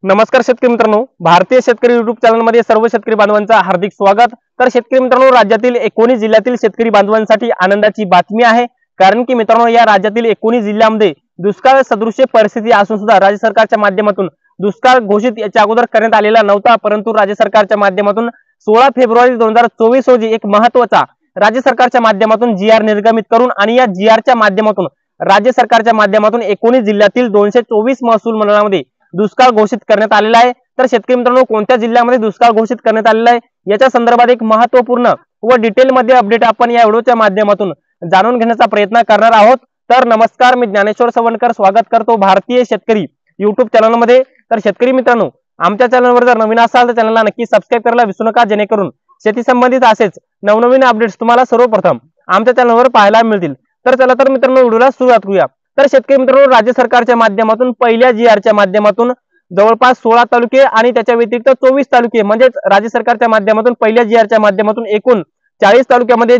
नमस्कार शेतकरी मित्रांनो, भारतीय शेतकरी युट्यूब चॅनलमध्ये सर्व शेतकरी बांधवांचं हार्दिक स्वागत। तर शेतकरी मित्रांनो, राज्यातील 19 जिल्ह्यातील शेतकरी बांधवांसाठी आनंदाची बातमी आहे। कारण की मित्रांनो, या राज्यातील 19 जिल्ह्यांमध्ये दुष्काळ सदृश परिस्थिती असून सुद्धा राज्य सरकारच्या माध्यमातून दुष्काळ घोषित याच्या अगोदर करण्यात आलेला नव्हता, परंतु राज्य सरकारच्या माध्यमातून 16 फेब्रुवारी 2024 रोजी एक महत्त्वाचा राज्य सरकारच्या माध्यमातून जीआर निर्गमित करून आणि या जीआरच्या माध्यमातून राज्य सरकारच्या माध्यमातून 19 जिल्ह्यातील 224 महसूल मंडळांमध्ये दुष्काळ घोषित करण्यात आलेला आहे। तर शेतकरी मित्रांनो, कोणत्या जिल्ह्यामध्ये दुष्काळ घोषित करण्यात आलेला आहे याच्या संदर्भात एक महत्त्वपूर्ण व डिटेल मध्ये अपडेट आपण या व्हिडिओच्या माध्यमातून जाणून घेण्याचा प्रयत्न करणार आहोत। तर नमस्कार, मी ज्ञानेश्वर सवणकर स्वागत करतो भारतीय शेतकरी युट्यूब चॅनलमध्ये। तर शेतकरी मित्रांनो, आमच्या चॅनलवर जर नवीन असाल तर चॅनलला नक्की सबस्क्राइब करायला विसरू नका, जेणेकरून शेती संबंधित असेच नवनवीन अपडेट्स तुम्हाला सर्वप्रथम आमच्या चॅनलवर पाहायला मिळतील। तर चला तर मित्रांनो, व्हिडिओला सुरुवात करूया। तर शेतकरी मित्रांनो, राज्य सरकारच्या माध्यमातून पहिल्या जीआरच्या माध्यमातून जवळपास 16 तालुके आणि त्याच्या व्यतिरिक्त 24 तालुके म्हणजे राज्य सरकारच्या माध्यमातून पहिल्या जीआरच्या माध्यमातून एकूण 40 तालुक्यामध्ये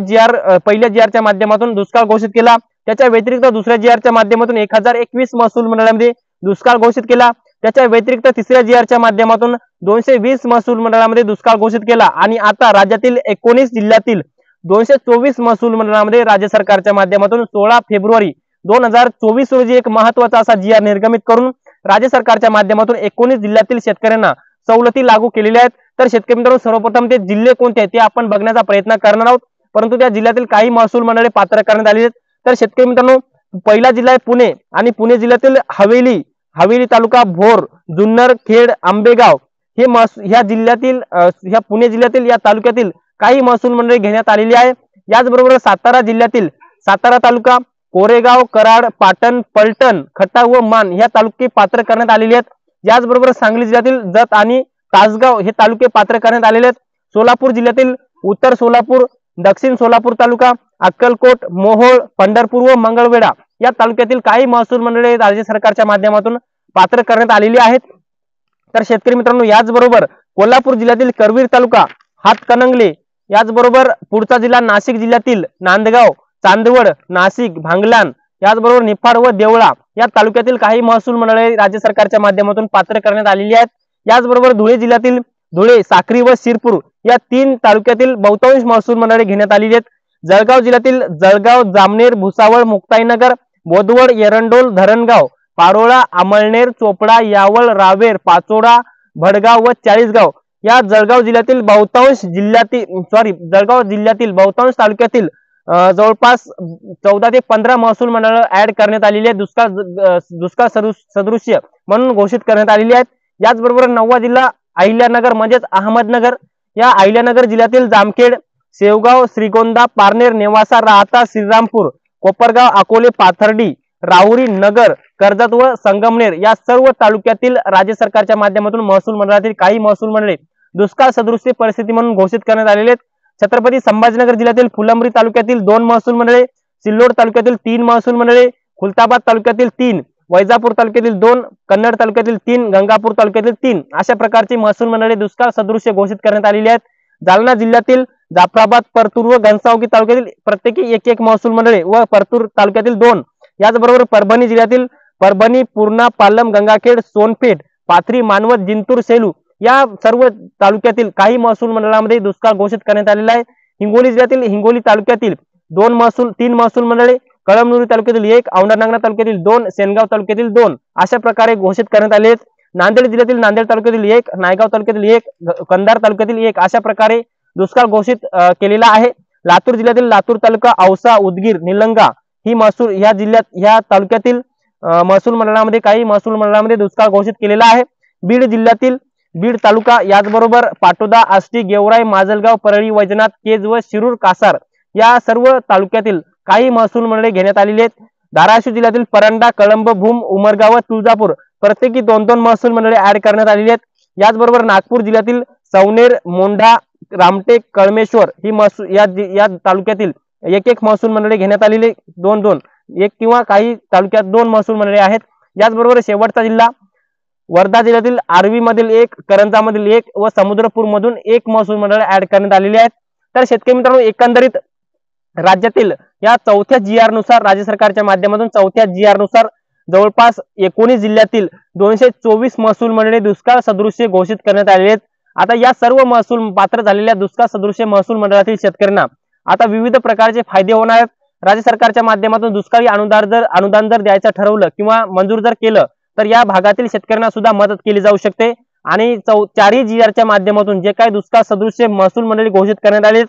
पहिल्या जीआरच्या माध्यमातून दुष्काळ घोषित केला। त्याच्या व्यतिरिक्त दुसऱ्या जीआरच्या माध्यमातून 1021 महसूल मंडळामध्ये दुष्काळ घोषित केला। त्याच्या व्यतिरिक्त तिसऱ्या जीआरच्या माध्यमातून 220 महसूल मंडळामध्ये दुष्काळ घोषित केला आणि आता राज्यातील 19 जिल्ह्यातील 224 महसूल मंडळामध्ये राज्य सरकारच्या माध्यमातून 16 फेब्रुवारी 2024 रोजी एक महत्त्वाचा असा जीआर निर्गमित करून राज्य सरकारच्या माध्यमातून 19 जिल्ह्यातील शेतकऱ्यांना सवलती लागू केलेल्या आहेत। तर शेतकरी मित्रांनो, सर्वप्रथम ते जिल्हे कोणते आहेत ते आपण बघण्याचा प्रयत्न करणार आहोत, परंतु त्या जिल्ह्यातील काही महसूल मंडळे पात्र करण्यात आली आहेत। तर शेतकरी मित्रांनो, पहिला जिल्हा आहे पुणे आणि पुणे जिल्ह्यातील हवेली तालुका, भोर, जुन्नर, खेड, आंबेगाव हे ह्या जिल्ह्यातील ह्या पुणे जिल्ह्यातील या तालुक्यातील काही महसूल मंडळे घेण्यात आलेली आहे। याचबरोबर सातारा जिल्ह्यातील सातारा तालुका, कोरेगाव, कराड, पाटण, पलटण, खटा व मान या तालुके पात्र करण्यात आलेले आहेत। याचबरोबर सांगली जिल्ह्यातील जत आणि तासगाव हे तालुके पात्र करण्यात आलेले आहेत। सोलापूर जिल्ह्यातील उत्तर सोलापूर, दक्षिण सोलापूर तालुका, अक्कलकोट, मोहोळ, पंढरपूर व मंगळवेढा या तालुक्यातील काही महसूल मंडळे राज्य सरकारच्या माध्यमातून पात्र करण्यात आलेली आहेत। तर शेतकरी मित्रांनो, याचबरोबर कोल्हापूर जिल्ह्यातील करवीर तालुका, हातकणंगले, याचबरोबर पुढचा जिल्हा नाशिक जिल्ह्यातील नांदगाव, चांदवड, नाशिक, भांगलान, याचबरोबर निफाड व देवळा या तालुक्यातील काही महसूल मंडळे राज्य सरकारच्या माध्यमातून पात्र करण्यात आलेली आहेत। याचबरोबर धुळे जिल्ह्यातील धुळे, साक्री व शिरपूर या 3 तालुक्यातील बहुतांश महसूल मंडळे घेण्यात आलेली आहेत। जळगाव जिल्ह्यातील जळगाव, जामनेर, भुसावळ, मुक्ताईनगर, बोदवड, एरंडोल, धरणगाव, पारोळा, अमळनेर, चोपडा, यावल, रावेर, पाचोडा, भडगाव व चाळीसगाव या जळगाव जिल्ह्यातील बहुतांश तालुक्यातील जवळपास 14 ते 15 महसूल मंडळ ऍड करण्यात आलेली आहेत, दुष्काळ सदृश्य म्हणून घोषित करण्यात आलेली आहेत। याचबरोबर 9वा जिल्हा अहिल्यानगर म्हणजेच अहमदनगर या अहिल्यानगर जिल्ह्यातील जामखेड, शेवगाव, श्रीगोंदा, पारनेर, नेवासा, राहाता, श्रीरामपूर, कोपरगाव, अकोले, पाथर्डी, राहुरी, नगर, कर्जत व संगमनेर या सर्व तालुक्यातील राज्य सरकारच्या माध्यमातून महसूल मंडळातील काही महसूल मंडळे दुष्काळ सदृश्य परिस्थिती म्हणून घोषित करण्यात आलेले आहेत। छत्रपती संभाजीनगर जिल्ह्यातील फुलंब्री तालुक्यातील 2 महसूल मंडळे, सिल्लोड तालुक्यातील 3 महसूल मंडळे, खुलताबाद तालुक्यातील 3, वैजापूर तालुक्यातील 2, कन्नड तालुक्यातील 3, गंगापूर तालुक्यातील 3 अशा प्रकारची महसूल मंडळे दुष्काळ सदृश्य घोषित करण्यात आलेली आहेत। जालना जिल्ह्यातील जाफराबाद, परतूर व घनसावंगी तालुक्यातील प्रत्येकी एक महसूल मंडळे व परतूर तालुक्यातील 2, याचबरोबर परभणी जिल्ह्यातील परभणी, पूर्णा, पालम, गंगाखेड, सोनपेठ, पाथरी, मानवत, जिंतूर, सेलू या सर्व तालुक्यातील काही महसूल मंडळामध्ये दुष्काळ घोषित करण्यात आलेला आहे। हिंगोली जिल्ह्यातील हिंगोली तालुक्यातील 3 महसूल मंडळे, कळमनुरी तालुक्यातील 1, औंढा तालुक्यातील 2, सेनगाव तालुक्यातील 2 अशा प्रकारे घोषित करण्यात आले आहेत। नांदेड जिल्ह्यातील नांदेड तालुक्यातील 1, नायगाव तालुक्यातील 1, कंधार तालुक्यातील 1 अशा प्रकारे दुष्काळ घोषित केलेला आहे। लातूर जिल्ह्यातील लातूर तालुका, औसा, उदगीर, निलंगा ही महसूल ह्या तालुक्यातील महसूल मंडळामध्ये काही महसूल मंडळामध्ये दुष्काळ घोषित केलेला आहे। बीड जिल्ह्यातील बीड तालुका, याचबरोबर पाटोदा, आष्टी, गेवराई, माजलगाव, परळी, वैजनाथ, केज व शिरूर, कासार या सर्व तालुक्यातील काही महसूल मंडळे घेण्यात आलेली आहेत। धाराशिव जिल्ह्यातील परंडा, कळंब, भूम, उमरगाव व तुळजापूर प्रत्येकी 2 महसूल मंडळे ऍड करण्यात आलेली आहेत। याचबरोबर नागपूर जिल्ह्यातील सवनेर, मोंढा, रामटेक, कळमेश्वर ही या तालुक्यातील एक महसूल मंडळे घेण्यात आलेली 2 एक किंवा काही तालुक्यात 2 महसूल मंडळे आहेत। याचबरोबर शेवटचा जिल्हा वर्धा जिल्ह्यातील आर्वी मधील 1, करंजा मधील 1 व समुद्रपूर मधून 1 महसूल मंडळ ऍड करण्यात आलेली आहेत। तर शेतकरी मित्रांनो, एकंदरीत राज्यातील या 4थ्या जीआर नुसार राज्य सरकारच्या माध्यमातून 4थ्या जीआर नुसार जवळपास 19 जिल्ह्यातील 224 महसूल मंडळे दुष्काळ सदृश्य घोषित करण्यात आलेले आहेत। आता या सर्व महसूल पात्र झालेल्या दुष्काळ सदृश्य महसूल मंडळातील शेतकऱ्यांना आता विविध प्रकारचे फायदे होणार आहेत। राज्य सरकारच्या माध्यमातून दुष्काळी अनुदान जर द्यायचं ठरवलं किंवा मंजूर जर केलं तर या भागातील शेतकऱ्यांना सुद्धा मदत केली जाऊ शकते। आणि चारही जिल्ह्याच्या माध्यमातून जे काही दुष्काळ सदृश्य महसूल मंडळी घोषित करण्यात आले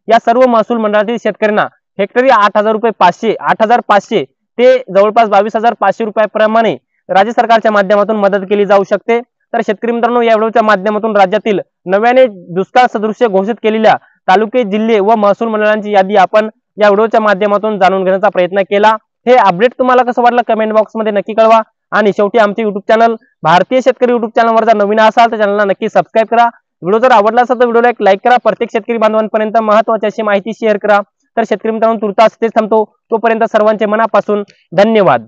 या सर्व महसूल मंडळातील शेतकऱ्यांना हेक्टरी 8,500 ते जवळपास 22,500 रुपयाप्रमाणे राज्य सरकारच्या माध्यमातून मदत केली जाऊ शकते। तर शेतकरी मित्रांनो, या व्हिडिओच्या माध्यमातून राज्यातील नव्याने दुष्काळ सदृश्य घोषित केलेल्या तालुके, जिल्हे व महसूल मंडळांची यादी आपण या व्हिडिओच्या माध्यमातून जाणून घेण्याचा प्रयत्न केला। हे अपडेट तुम्हाला कसं वाटलं कमेंट बॉक्स मध्ये नक्की कळवा। आणि शेवटी आमचे युट्यूब चॅनल भारतीय शेतकरी युट्यूब चॅनलवर जर नवीन असाल तर चॅनलला नक्की सबस्क्राईब करा। व्हिडिओ जर आवडला असेल तर व्हिडिओला एक लाईक करा। प्रत्येक शेतकरी बांधवांपर्यंत महत्त्वाची अशी माहिती शेअर करा। तर शेतकरी मित्रांनो, तुर्तास इथेच थांबतो। तोपर्यंत सर्वांचे मनापासून धन्यवाद।